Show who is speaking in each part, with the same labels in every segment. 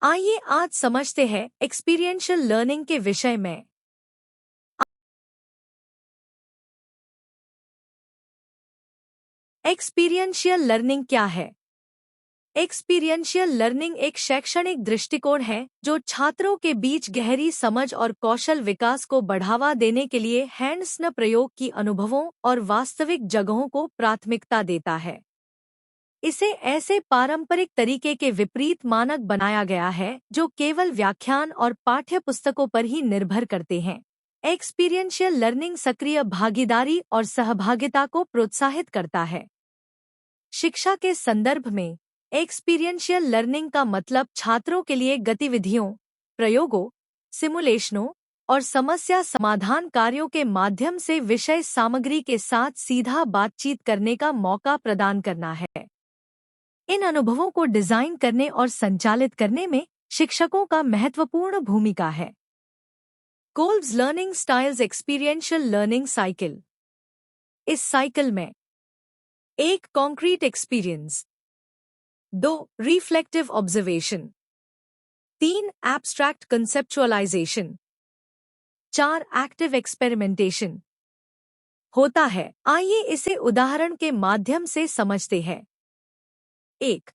Speaker 1: आइए आज समझते हैं एक्सपीरियंशियल लर्निंग के विषय में। एक्सपीरियंशियल लर्निंग क्या है? एक्सपीरियंशियल लर्निंग एक शैक्षणिक दृष्टिकोण है जो छात्रों के बीच गहरी समझ और कौशल विकास को बढ़ावा देने के लिए हैंड्स न प्रयोग की अनुभवों और वास्तविक जगहों को प्राथमिकता देता है। इसे ऐसे पारंपरिक तरीके के विपरीत मानक बनाया गया है जो केवल व्याख्यान और पाठ्य पुस्तकों पर ही निर्भर करते हैं। एक्सपीरियंशियल लर्निंग सक्रिय भागीदारी और सहभागिता को प्रोत्साहित करता है। शिक्षा के संदर्भ में एक्सपीरियंशियल लर्निंग का मतलब छात्रों के लिए गतिविधियों, प्रयोगों, सिमुलेशनों और समस्या समाधान कार्यों के माध्यम से विषय सामग्री के साथ सीधा बातचीत करने का मौका प्रदान करना है। इन अनुभवों को डिजाइन करने और संचालित करने में शिक्षकों का महत्वपूर्ण भूमिका है। Kolbe's learning styles experiential learning cycle. इस साइकिल में 1. Concrete experience, 2. Reflective observation, 3. Abstract conceptualisation, 4. Active experimentation होता है। आइए इसे उदाहरण के माध्यम से समझते हैं। 1.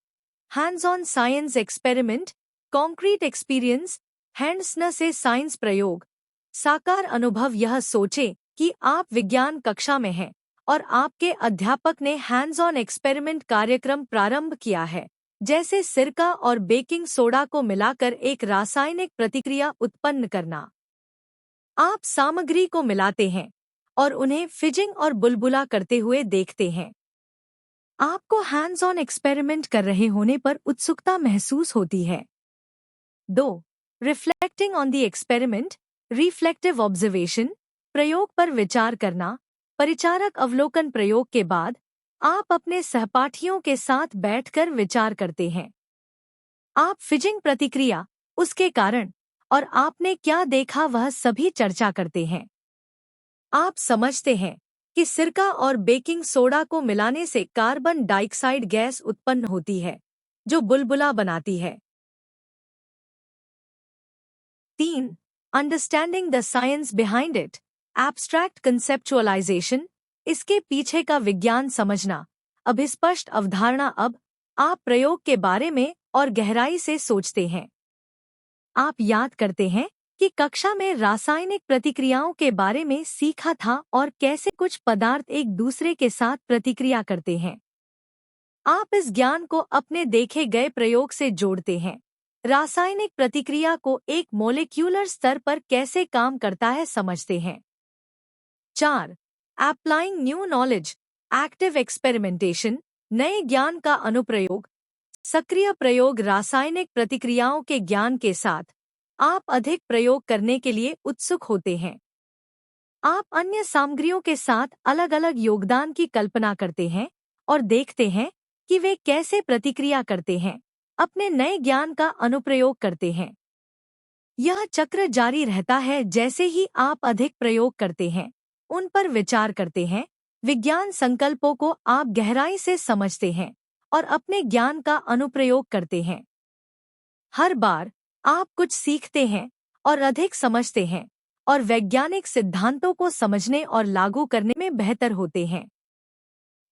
Speaker 1: Hands on science experiment, concrete experience, hands न से साइंस प्रयोग, साकार अनुभव। यह सोचें कि आप विज्ञान कक्षा में हैं और आपके अध्यापक ने हैंड्स ऑन एक्सपेरिमेंट कार्यक्रम प्रारंभ किया है, जैसे सिरका और बेकिंग सोडा को मिलाकर एक रासायनिक प्रतिक्रिया उत्पन्न करना। आप सामग्री को मिलाते हैं और उन्हें फिजिंग और बुलबुला करते हुए देखते हैं। आपको हैंड्स ऑन एक्सपेरिमेंट कर रहे होने पर उत्सुकता महसूस होती है। 2. Reflecting on the experiment, reflective observation, प्रयोग पर विचार करना। परिचारक अवलोकन प्रयोग के बाद आप अपने सहपाठियों के साथ बैठकर विचार करते हैं। आप फिजिंग प्रतिक्रिया, उसके कारण और आपने क्या देखा वह सभी चर्चा करते हैं। आप समझते हैं कि सिरका और बेकिंग सोडा को मिलाने से कार्बन डाइऑक्साइड गैस उत्पन्न होती है, जो बुलबुला बनाती है। 3. Understanding the science behind it, abstract conceptualisation, इसके पीछे का विज्ञान समझना। अभिस्पष्ट अवधारणा। अब आप प्रयोग के बारे में और गहराई से सोचते हैं। आप याद करते हैं कि कक्षा में रासायनिक प्रतिक्रियाओं के बारे में सीखा था और कैसे कुछ पदार्थ एक दूसरे के साथ प्रतिक्रिया करते हैं। आप इस ज्ञान को अपने देखे गए प्रयोग से जोड़ते हैं। रासायनिक प्रतिक्रिया को एक मॉलिक्यूलर स्तर पर कैसे काम करता है समझते हैं। 4. Applying new knowledge, active experimentation, नए ज्ञान का अनुप्रयोग, सक्रिय प्रयोग। रासायनिक प्रतिक्रियाओं के ज्ञान के साथ आप अधिक प्रयोग करने के लिए उत्सुक होते हैं। आप अन्य सामग्रियों के साथ अलग अलग योगदान की कल्पना करते हैं और देखते हैं कि वे कैसे प्रतिक्रिया करते हैं, अपने नए ज्ञान का अनुप्रयोग करते हैं। यह चक्र जारी रहता है जैसे ही आप अधिक प्रयोग करते हैं, उन पर विचार करते हैं, विज्ञान संकल्पों को आप गहराई से समझते हैं और अपने ज्ञान का अनुप्रयोग करते हैं। हर बार आप कुछ सीखते हैं और अधिक समझते हैं और वैज्ञानिक सिद्धांतों को समझने और लागू करने में बेहतर होते हैं।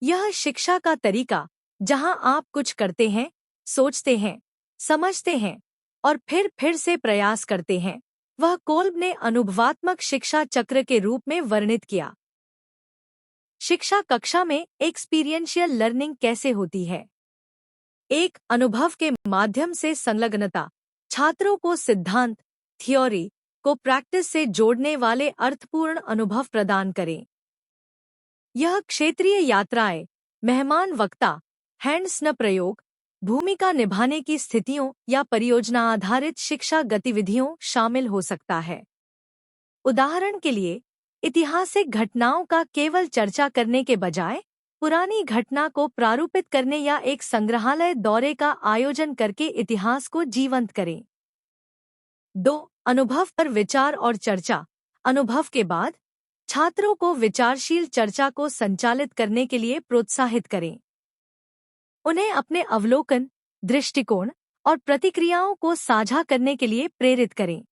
Speaker 1: यह शिक्षा का तरीका जहां आप कुछ करते हैं, सोचते हैं, समझते हैं और फिर से प्रयास करते हैं, वह कोल्ब ने अनुभवात्मक शिक्षा चक्र के रूप में वर्णित किया। शिक्षा कक्षा में एक्सपीरियंशियल लर्निंग कैसे होती है? 1. अनुभव के माध्यम से संलग्नता, छात्रों को सिद्धांत, थ्योरी को प्रैक्टिस से जोड़ने वाले अर्थपूर्ण अनुभव प्रदान करें। यह क्षेत्रीय यात्राएं, मेहमान वक्ता, हैंड्स न प्रयोग, भूमिका निभाने की स्थितियों या परियोजना आधारित शिक्षा गतिविधियों शामिल हो सकता है। उदाहरण के लिए, ऐतिहासिक घटनाओं का केवल चर्चा करने के बजाय पुरानी घटना को प्रारूपित करने या एक संग्रहालय दौरे का आयोजन करके इतिहास को जीवंत करें। 2. अनुभव पर विचार और चर्चा, अनुभव के बाद छात्रों को विचारशील चर्चा को संचालित करने के लिए प्रोत्साहित करें। उन्हें अपने अवलोकन, दृष्टिकोण और प्रतिक्रियाओं को साझा करने के लिए प्रेरित करें।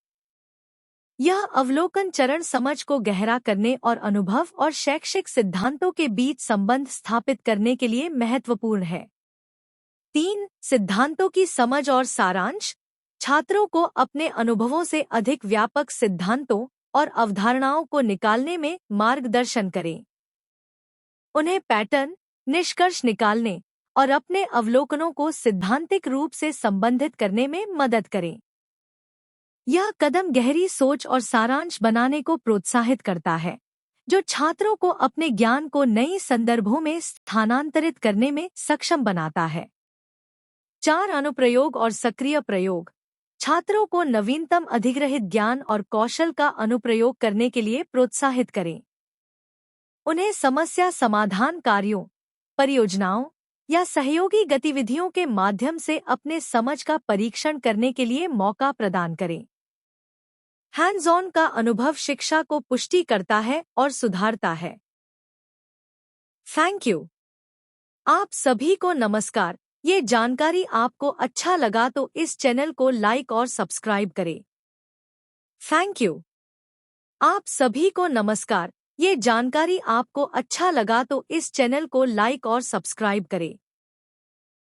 Speaker 1: यह अवलोकन चरण समझ को गहरा करने और अनुभव और शैक्षिक सिद्धांतों के बीच संबंध स्थापित करने के लिए महत्वपूर्ण है। 3. सिद्धांतों की समझ और सारांश। छात्रों को अपने अनुभवों से अधिक व्यापक सिद्धांतों और अवधारणाओं को निकालने में मार्गदर्शन करें। उन्हें पैटर्न, निष्कर्ष निकालने और अपने अवलोकनों को सैद्धांतिक रूप से संबंधित करने में मदद करें। यह कदम गहरी सोच और सारांश बनाने को प्रोत्साहित करता है, जो छात्रों को अपने ज्ञान को नई संदर्भों में स्थानांतरित करने में सक्षम बनाता है। 4. अनुप्रयोग और सक्रिय प्रयोग। छात्रों को नवीनतम अधिग्रहित ज्ञान और कौशल का अनुप्रयोग करने के लिए प्रोत्साहित करें। उन्हें समस्या समाधान कार्यों, परियोजनाओं या सहयोगी गतिविधियों के माध्यम से अपने समझ का परीक्षण करने के लिए मौका प्रदान करें। हैंड्स ऑन का अनुभव शिक्षा को पुष्टि करता है और सुधारता है। Thank you. आप सभी को नमस्कार। ये जानकारी आपको अच्छा लगा तो इस चैनल को लाइक और सब्सक्राइब करें। Thank you. आप सभी को नमस्कार। ये जानकारी आपको अच्छा लगा तो इस चैनल को लाइक और सब्सक्राइब करें।